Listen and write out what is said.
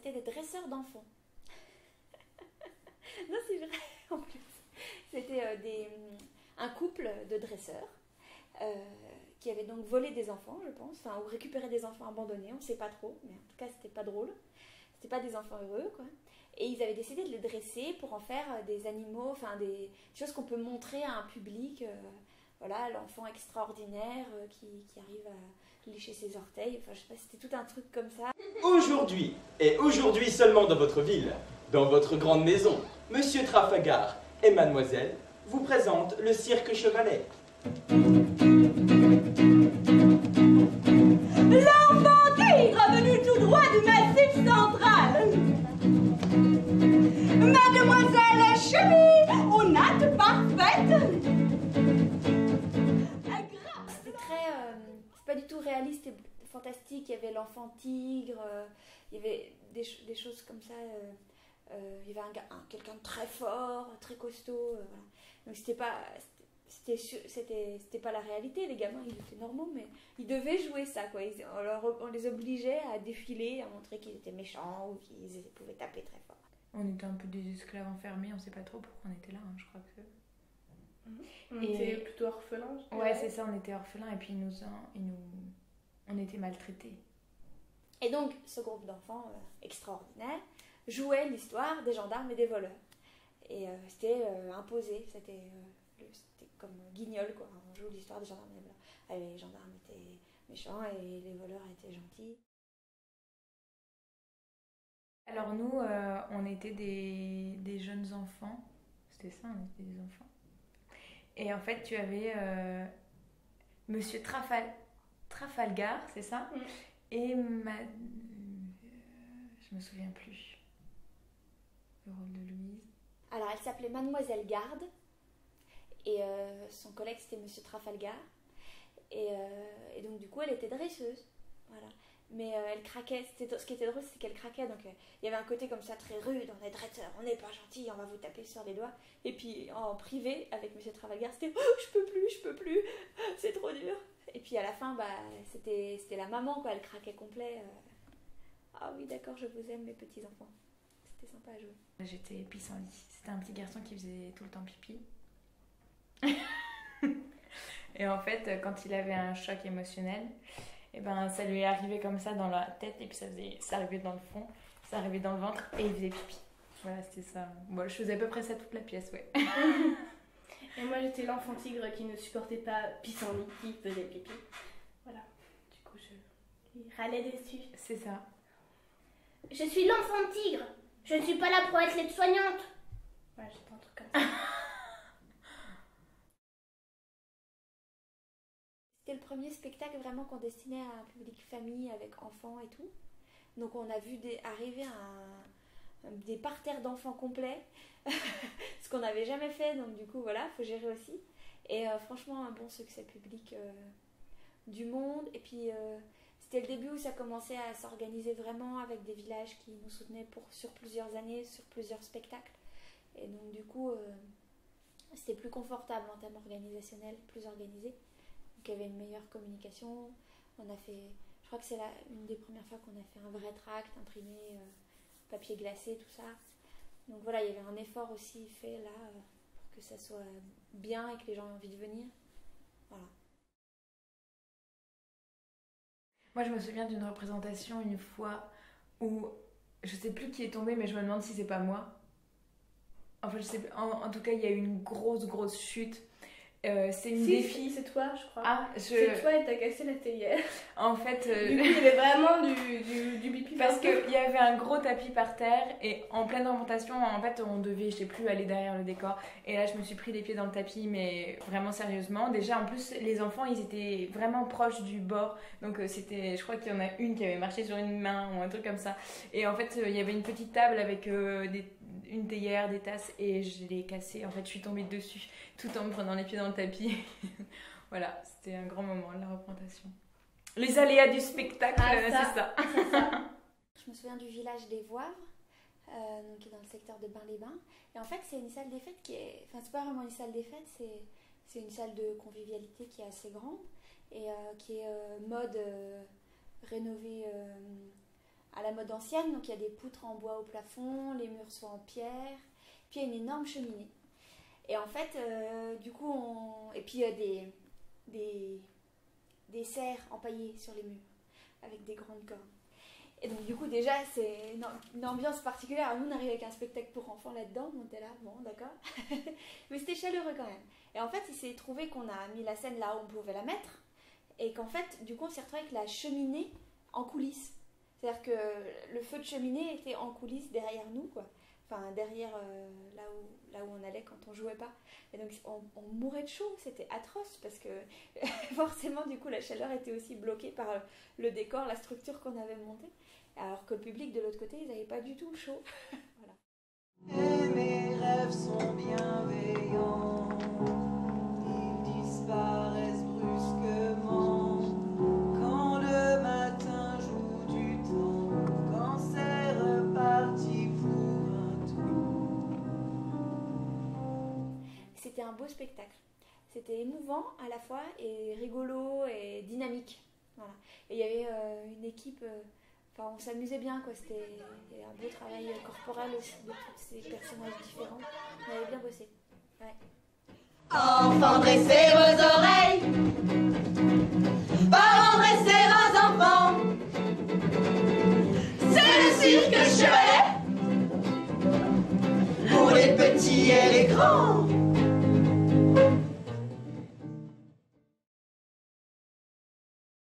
c'était des dresseurs d'enfants. Non, c'est vrai, en plus. C'était un couple de dresseurs qui avait donc volé des enfants, je pense, enfin, ou récupéré des enfants abandonnés, on ne sait pas trop, mais en tout cas, c'était pas drôle. C'était pas des enfants heureux, quoi. Et ils avaient décidé de les dresser pour en faire des animaux, enfin des choses qu'on peut montrer à un public. Voilà, l'enfant extraordinaire qui arrive à lécher ses orteils. Enfin, je sais pas, c'était tout un truc comme ça. Aujourd'hui, et aujourd'hui seulement dans votre ville, dans votre grande maison, Monsieur Trafalgar et Mademoiselle vous présentent le cirque Chevalet. L'enfant tigre venu tout droit du Massif central. Mademoiselle Cheville, aux nattes parfaites. C'était très... c'est pas du tout réaliste et fantastique. Il y avait l'enfant tigre, il y avait des choses comme ça. Il y avait quelqu'un de très fort, très costaud. Voilà. Donc c'était pas la réalité. Les gamins, ils étaient normaux, mais ils devaient jouer ça, quoi. On les obligeait à défiler, à montrer qu'ils étaient méchants ou qu'ils pouvaient taper très fort. On était un peu des esclaves enfermés, on sait pas trop pourquoi on était là, hein, je crois que... On était plutôt orphelins. Ouais, c'est ça, on était orphelins et puis on était maltraités. Et donc, ce groupe d'enfants extraordinaire jouait l'histoire des gendarmes et des voleurs. Et c'était imposé, c'était comme Guignol, quoi. On joue l'histoire des gendarmes et des voleurs. Les gendarmes étaient méchants et les voleurs étaient gentils. Alors nous, on était des jeunes enfants. C'était ça, on était des enfants. Et en fait, tu avais Monsieur Trafalgar, c'est ça? Et je me souviens plus. Le rôle de Louise. Alors, elle s'appelait Mademoiselle Garde. Et son collègue, c'était Monsieur Trafalgar. Et donc, du coup, elle était dresseuse. Voilà. Mais elle craquait. Ce qui était drôle, c'est qu'elle craquait. Donc, il y avait un côté comme ça, très rude. On est dresseurs, on n'est pas gentils, on va vous taper sur les doigts. Et puis, en privé, avec Monsieur Trafalgar, c'était « Oh, je peux plus, c'est trop dur !» Et puis, à la fin, c'était la maman, quoi. Elle craquait complet. Ah oui, d'accord, je vous aime, mes petits-enfants. C'était sympa à jouer. J'étais pissenlit. C'était un petit garçon qui faisait tout le temps pipi. Et en fait, quand il avait un choc émotionnel, et ben, ça lui arrivait comme ça dans la tête et puis ça arrivait dans le fond, ça arrivait dans le ventre et il faisait pipi. Voilà, c'était ça. Bon, je faisais à peu près ça toute la pièce, ouais. Et moi, j'étais l'enfant tigre qui ne supportait pas pissenlit, qui faisait pipi. Voilà. Du coup, je râlais dessus. C'est ça. Je suis l'enfant tigre. Je ne suis pas là pour être l'aide-soignante. Ouais, j'étais un truc comme ça. C'était le premier spectacle vraiment qu'on destinait à un public famille avec enfants et tout. Donc on a vu arriver des parterres d'enfants complets, ce qu'on n'avait jamais fait. Donc du coup voilà, faut gérer aussi. Et franchement un bon succès public, du monde. Et puis c'était le début où ça commençait à s'organiser vraiment avec des villages qui nous soutenaient sur plusieurs années, sur plusieurs spectacles. Et donc du coup c'était plus confortable en termes organisationnels, plus organisé. Donc il y avait une meilleure communication. Je crois que c'est une des premières fois qu'on a fait un vrai tract, imprimé, papier glacé, tout ça. Donc voilà, il y avait un effort aussi fait là pour que ça soit bien et que les gens aient envie de venir. Voilà. Moi, je me souviens d'une représentation une fois où je sais plus qui est tombé, mais je me demande si c'est pas moi. Enfin, je sais plus. En tout cas, il y a eu une grosse chute. C'est une défi. C'est toi, je crois. Ah, C'est toi et t'as cassé la théière. En fait, Du coup, il y avait vraiment du bipi. parce qu'il y avait un gros tapis par terre et en pleine remontation, en fait, on devait, je sais plus, aller derrière le décor. Et là, je me suis pris les pieds dans le tapis, mais vraiment sérieusement. Déjà, en plus, les enfants, ils étaient vraiment proches du bord. Donc, je crois qu'il y en a une qui avait marché sur une main ou un truc comme ça. Et en fait, il y avait une petite table avec une théière, des tasses et je l'ai cassée. En fait, je suis tombée dessus tout en me prenant les pieds dans le tapis. Voilà, c'était un grand moment de la représentation. Les aléas du spectacle, c'est ça. Je me souviens du village des Voivres, qui est dans le secteur de Bain-les-Bains. Et en fait, c'est une salle des fêtes qui est... Enfin, c'est pas vraiment une salle des fêtes, c'est une salle de convivialité qui est assez grande et qui est mode rénovée à la mode ancienne, donc il y a des poutres en bois au plafond, les murs sont en pierre, puis il y a une énorme cheminée. Et en fait, du coup, et puis il y a des serres empaillées sur les murs, avec des grandes cornes. Et donc du coup, déjà, c'est une ambiance particulière. Alors, nous, on arrive avec un spectacle pour enfants là-dedans, on était là, bon, d'accord. Mais c'était chaleureux quand même. Et en fait, il s'est trouvé qu'on a mis la scène là où on pouvait la mettre, et qu'en fait, du coup, on s'est retrouvé avec la cheminée en coulisses. C'est-à-dire que le feu de cheminée était en coulisses derrière nous, quoi. Enfin, derrière là où on allait quand on jouait pas. Et donc, on mourait de chaud, c'était atroce, parce que forcément, du coup, la chaleur était aussi bloquée par le décor, la structure qu'on avait montée. Alors que le public, de l'autre côté, ils n'avaient pas du tout chaud. Voilà. Et mes rêves sont bienveillants, ils disparaissent brusquement quand le matin joue du temps, quand c'est reparti pour un tour. C'était un beau spectacle. C'était émouvant à la fois et rigolo et dynamique. Voilà. Et il y avait une équipe... Enfin, on s'amusait bien, quoi. C'était un beau travail corporel aussi de tous ces personnages différents. On avait bien bossé. Ouais. Enfants, dressez vos oreilles. Parents, dressez vos enfants. C'est le cirque Chevalet. Pour les petits et les grands.